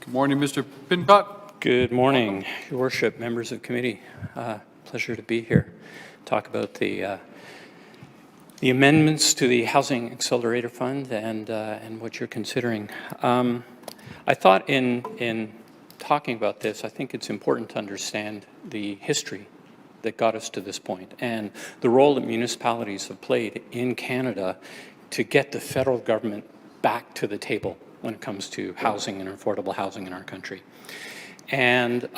Good morning, Mr. Pincott. Good morning, Your Worship, members of committee. Pleasure to be here. Talk about the amendments to the Housing Accelerator Fund and what you're considering. I thought in talking about this, I think it's important to understand the history that got us to this point and the role that municipalities have played in Canada to get the federal government back to the table when it comes to housing and affordable housing in our country. And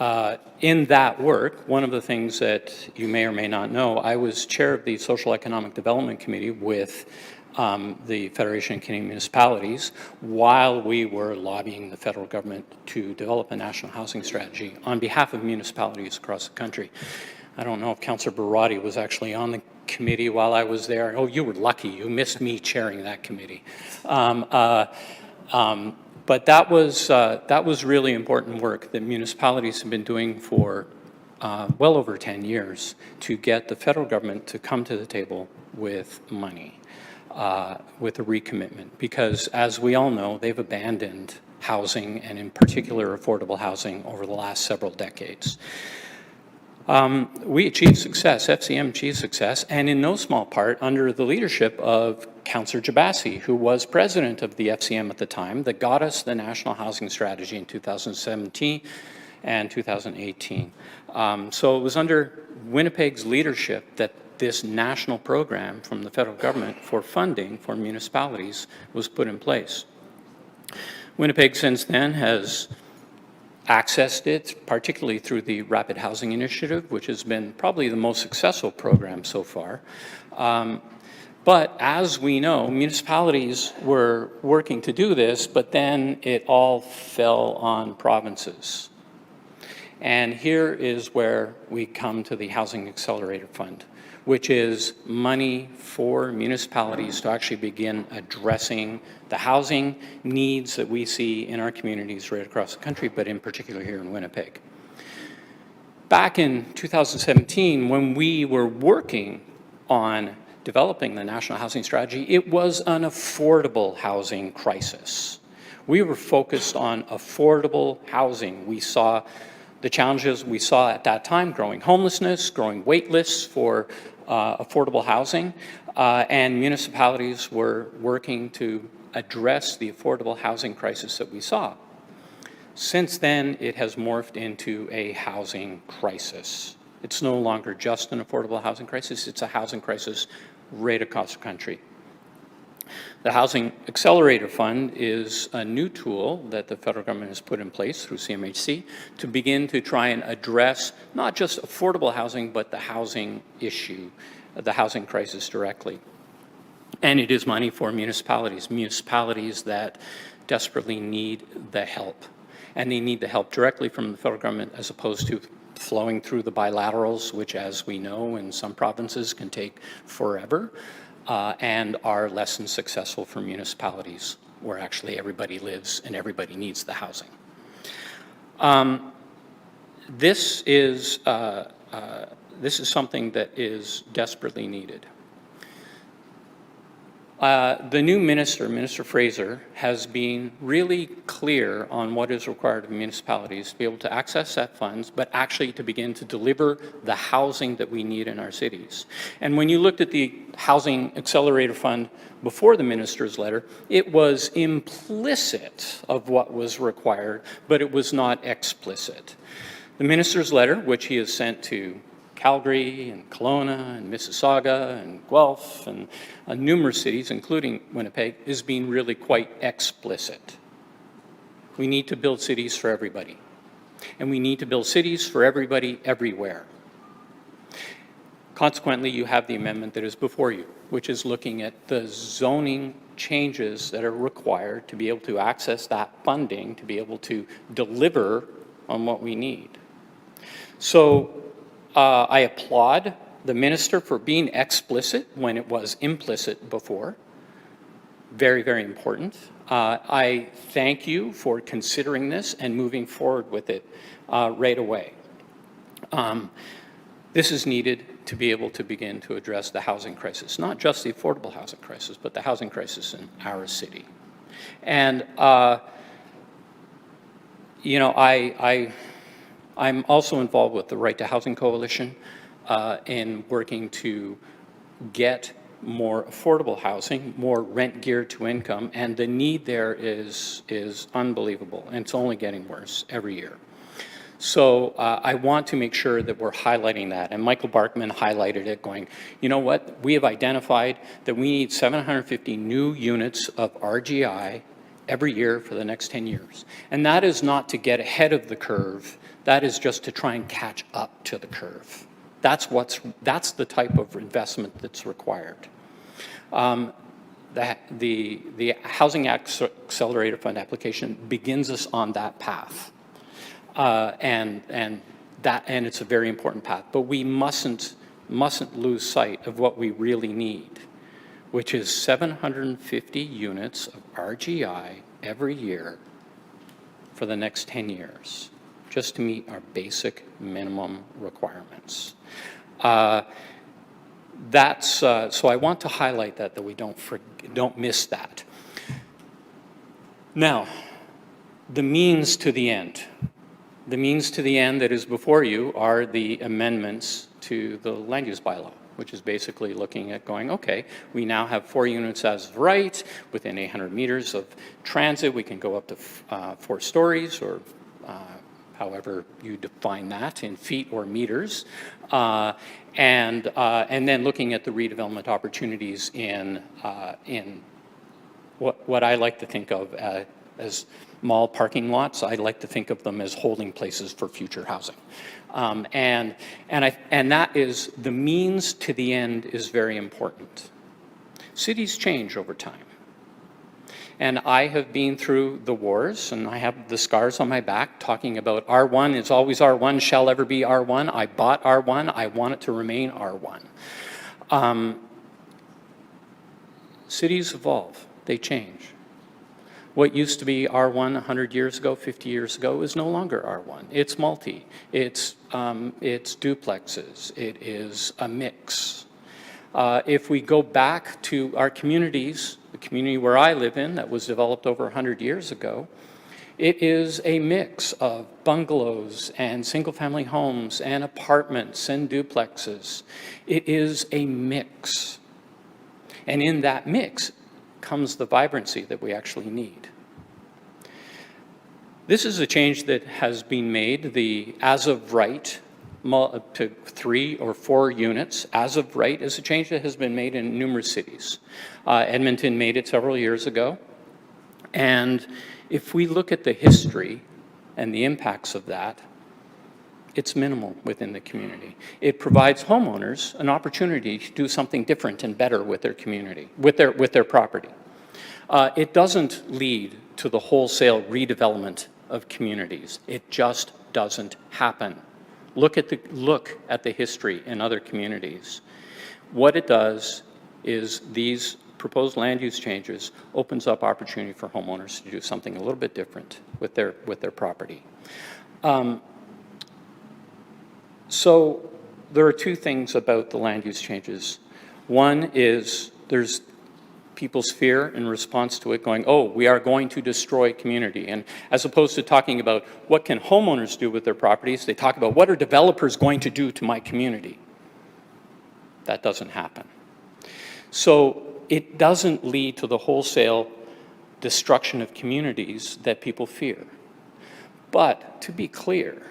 in that work, one of the things that you may or may not know, I was chair of the Social Economic Development Committee with the Federation of Canadian Municipalities while we were lobbying the federal government to develop a national housing strategy on behalf of municipalities across the country. I don't know if Councillor Barati was actually on the committee while I was there. Oh, you were lucky. You missed me chairing that committee. But that was really important work that municipalities have been doing for well over 10 years to get the federal government to come to the table with money, with a recommitment. Because as we all know, they've abandoned housing, and in particular affordable housing, over the last several decades. We achieved success, FCM achieved success, and in no small part under the leadership of Councillor Jabassi, who was president of the FCM at the time, that got us the National Housing Strategy in 2017 and 2018. So it was under Winnipeg's leadership that this national program from the federal government for funding for municipalities was put in place. Winnipeg since then has accessed it, particularly through the Rapid Housing Initiative, which has been probably the most successful program so far. But as we know, municipalities were working to do this, but then it all fell on provinces. And here is where we come to the Housing Accelerator Fund, which is money for municipalities to actually begin addressing the housing needs that we see in our communities right across the country, but in particular here in Winnipeg. Back in 2017, when we were working on developing the National Housing Strategy, it was an affordable housing crisis. We were focused on affordable housing. We saw the challenges we saw at that time: growing homelessness, growing wait lists for affordable housing, and municipalities were working to address the affordable housing crisis that we saw. Since then, it has morphed into a housing crisis. It's no longer just an affordable housing crisis, it's a housing crisis right across the country. The Housing Accelerator Fund is a new tool that the federal government has put in place through CMHC to begin to try and address not just affordable housing, but the housing issue, the housing crisis directly. And it is money for municipalities that desperately need the help. And they need the help directly from the federal government as opposed to flowing through the bilaterals, which, as we know, in some provinces can take forever. And are less than successful for municipalities where actually everybody lives and everybody needs the housing. This is something that is desperately needed. The new minister, Minister Fraser, has been really clear on what is required of municipalities to be able to access that funds, but actually to begin to deliver the housing that we need in our cities. And when you looked at the Housing Accelerator Fund before the minister's letter, it was implicit of what was required, but it was not explicit. The minister's letter, which he has sent to Calgary and Kelowna and Mississauga and Guelph and numerous cities, including Winnipeg, is being really quite explicit. We need to build cities for everybody. And we need to build cities for everybody everywhere. Consequently, you have the amendment that is before you, which is looking at the zoning changes that are required to be able to access that funding, to be able to deliver on what we need. So I applaud the minister for being explicit when it was implicit before. Very, very important. I thank you for considering this and moving forward with it right away. This is needed to be able to begin to address the housing crisis, not just the affordable housing crisis, but the housing crisis in our city. And You know, I'm also involved with the Right to Housing Coalition in working to get more affordable housing, more rent geared to income, and the need there is unbelievable, and it's only getting worse every year. So I want to make sure that we're highlighting that. And Michael Barkman highlighted it going, you know what, we have identified that we need 750 new units of RGI every year for the next 10 years. And that is not to get ahead of the curve, that is just to try and catch up to the curve. That's the type of investment that's required. The Housing Accelerator Fund application begins us on that path. And it's a very important path, but we mustn't lose sight of what we really need, which is 750 units of RGI every year for the next 10 years, just to meet our basic minimum requirements. So I want to highlight that we don't miss that. Now, the means to the end. The means to the end that is before you are the amendments to the land use bylaw, which is basically looking at going, okay, we now have 4 units as of right, within 800 meters of transit, we can go up to 4 stories, or however you define that in feet or meters, and then looking at the redevelopment opportunities in what I like to think of as mall parking lots. I like to think of them as holding places for future housing. And that is, the means to the end is very important. Cities change over time. And I have been through the wars, and I have the scars on my back talking about R1 is always R1, shall ever be R1. I bought R1, I want it to remain R1. Cities evolve, they change. What used to be R1 100 years ago, 50 years ago, is no longer R1. It's multi, it's duplexes, it is a mix. If we go back to our communities, the community where I live in that was developed over 100 years ago, it is a mix of bungalows and single-family homes and apartments and duplexes. It is a mix. And in that mix comes the vibrancy that we actually need. This is a change that has been made, the as of right to 3 or 4 units as of right is a change that has been made in numerous cities. Edmonton made it several years ago. And if we look at the history and the impacts of that, it's minimal within the community. It provides homeowners an opportunity to do something different and better with their community, with their property. It doesn't lead to the wholesale redevelopment of communities. It just doesn't happen. Look at the history in other communities. What it does is these proposed land use changes opens up opportunity for homeowners to do something a little bit different with their property. So there are 2 things about the land use changes. One is there's people's fear in response to it going, oh, we are going to destroy community. And as opposed to talking about what can homeowners do with their properties, they talk about what are developers going to do to my community. That doesn't happen. So it doesn't lead to the wholesale destruction of communities that people fear. But to be clear,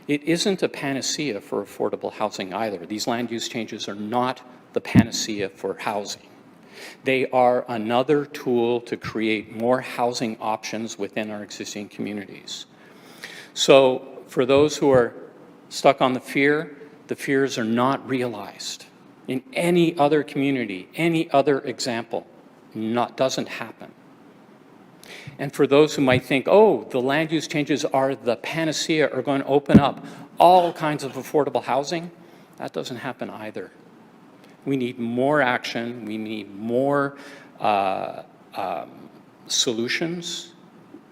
it isn't a panacea for affordable housing either. These land use changes are not the panacea for housing. They are another tool to create more housing options within our existing communities. So for those who are stuck on the fears are not realized. In any other community, any other example, doesn't happen. And for those who might think, oh, the land use changes are the panacea, are going to open up all kinds of affordable housing, that doesn't happen either. We need more action. We need more solutions.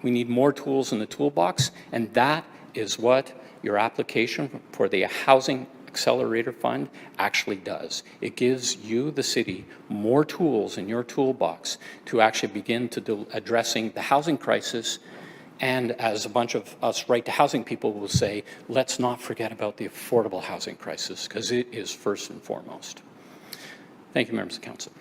We need more tools in the toolbox, and that is what your application for the Housing Accelerator Fund actually does. It gives you, the city, more tools in your toolbox to actually begin to addressing the housing crisis And as a bunch of us right to housing people will say, let's not forget about the affordable housing crisis, because it is first and foremost. Thank you, members of council.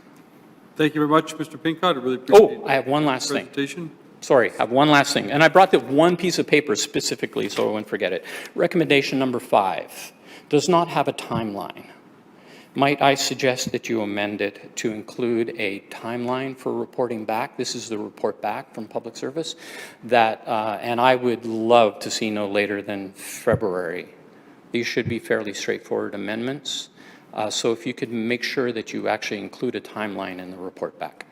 Thank you very much, Mr. Pincott. I really appreciate I have one last thing. presentation. Sorry, I have one last thing. And I brought that one piece of paper specifically so I wouldn't forget it. Recommendation number 5 does not have a timeline. Might I suggest that you amend it to include a timeline for reporting back? This is the report back from public service that, and I would love to see no later than February. These should be fairly straightforward amendments. So if you could make sure that you actually include a timeline in the report back.